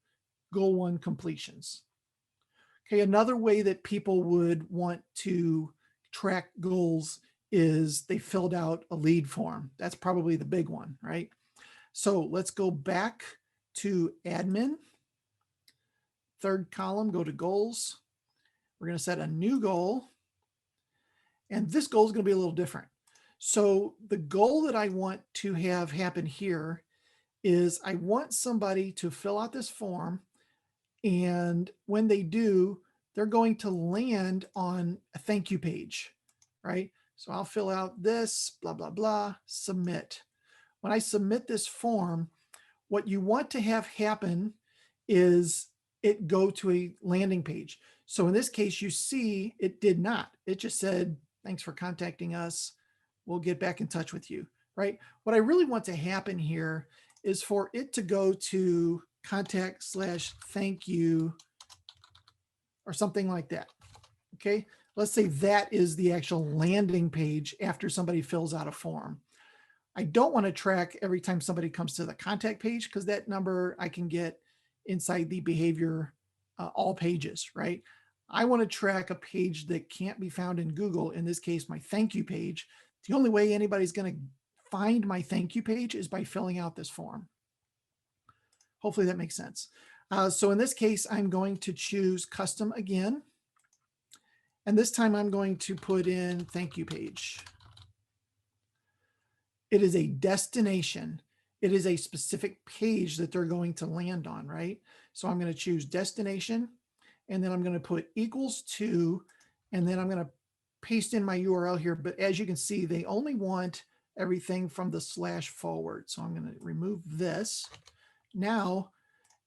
goal 1 completions. Okay, another way that people would want to track goals is they filled out a lead form. That's probably the big one, right? So let's go back to admin. Third column, go to goals. We're going to set a new goal. And this goal is going to be a little different. So the goal that I want to have happen here is I want somebody to fill out this form, And when they do, they're going to land on a thank you page, right? So I'll fill out this, blah, blah, blah, submit. When I submit this form, what you want to have happen is it go to a landing page. So in this case, you see it did not. It just said, thanks for contacting us. We'll get back in touch with you, right? What I really want to happen here is for it to go to contact/thank you or something like that. Okay. Let's say that is the actual landing page after somebody fills out a form. I don't want to track every time somebody comes to the contact page because that number I can get inside the behavior all pages, right? I want to track a page that can't be found in Google. In this case, my thank you page. The only way anybody's going to find my thank you page is by filling out this form. Hopefully that makes sense. So in this case, I'm going to choose custom again. And this time I'm going to put in thank you page. It is a destination. It is a specific page that they're going to land on, right? So I'm going to choose destination, and then I'm going to put equals to, and then I'm going to paste in my URL here. But as you can see, they only want everything from the /forward. So I'm going to remove this. Now,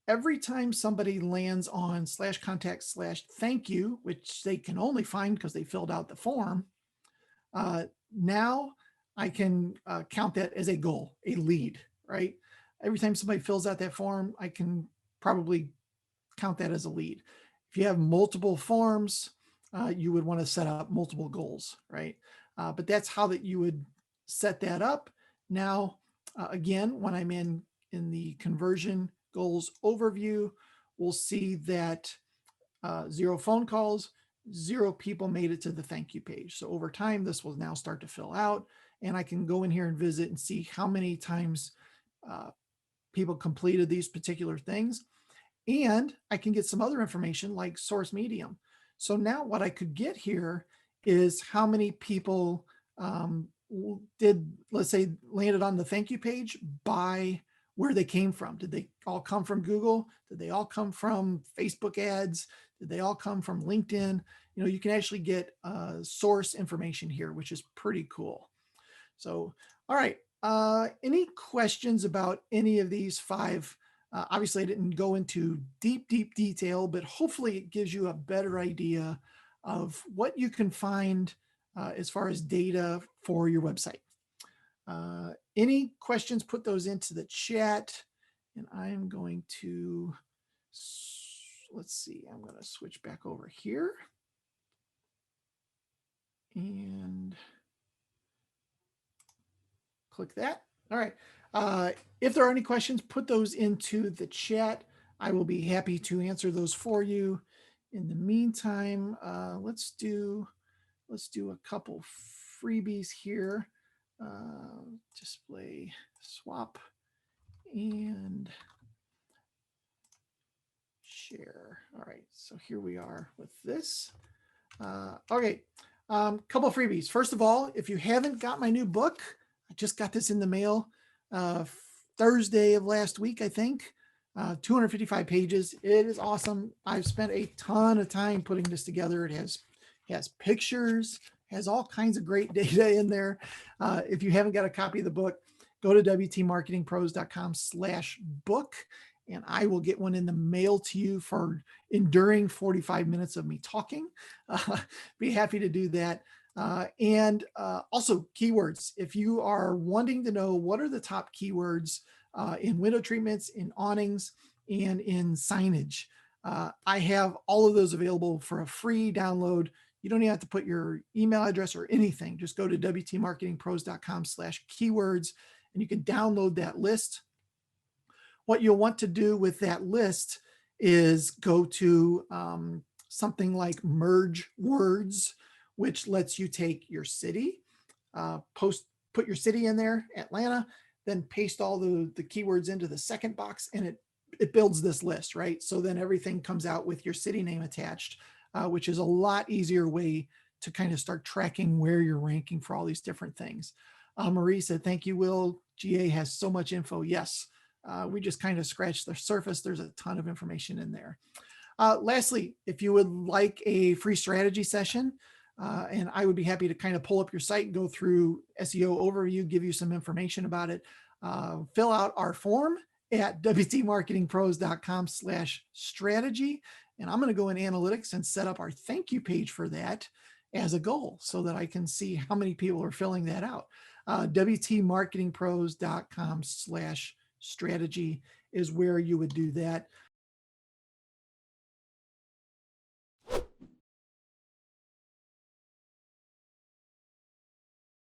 every time somebody lands on /contact/thank you, which they can only find because they filled out the form, now I can count that as a goal, a lead, right? Every time somebody fills out that form, I can probably count that as a lead. If you have multiple forms, you would want to set up multiple goals, right? But that's how that you would set that up. Now, again, when I'm in the conversion goals overview, we'll see that 0 phone calls, 0 people made it to the thank you page. So over time, this will now start to fill out, and I can go in here and visit and see how many times people completed these particular things. And I can get some other information like source medium. So now what I could get here is how many people did, let's say, landed on the thank you page by where they came from. Did they all come from Google? Did they all come from Facebook ads? Did they all come from LinkedIn? You know, you can actually get source information here, which is pretty cool. So, all right. Any questions about any of these 5? Obviously, I didn't go into deep detail, but hopefully it gives you a better idea of what you can find as far as data for your website. Any questions, put those into the chat, and I'm going to, let's see, I'm going to switch back over here and click that. All right. If there are any questions, put those into the chat. I will be happy to answer those for you. In the meantime, let's do a couple freebies here. Display swap and share. All right, so here we are with this. Okay, couple freebies. First of all, if you haven't got my new book, I just got this in the mail Thursday of last week, I think. 255 pages. It is awesome. I've spent a ton of time putting this together. It has pictures, has all kinds of great data in there. If you haven't got a copy of the book, go to wtmarketingpros.com/book, and I will get one in the mail to you for enduring 45 minutes of me talking. Be happy to do that. And also keywords. If you are wanting to know what are the top keywords in window treatments, in awnings, and in signage, I have all of those available for a free download. You don't even have to put your email address or anything. Just go to wtmarketingpros.com/keywords, and you can download that list. What you'll want to do with that list is go to something like merge words, which lets you take your city, put your city in there, Atlanta, then paste all the keywords into the second box, and it builds this list, right? So then everything comes out with your city name attached, which is a lot easier way to kind of start tracking where you're ranking for all these different things. Marie said, thank you, Will. GA has so much info. Yes, We just kind of scratched the surface. There's a ton of information in there. Lastly, if you would like a free strategy session, and I would be happy to kind of pull up your site and go through SEO overview, give you some information about it, fill out our form at wtmarketingpros.com/strategy. And I'm going to go in analytics and set up our thank you page for that as a goal so that I can see how many people are filling that out. wtmarketingpros.com/strategy is where you would do that.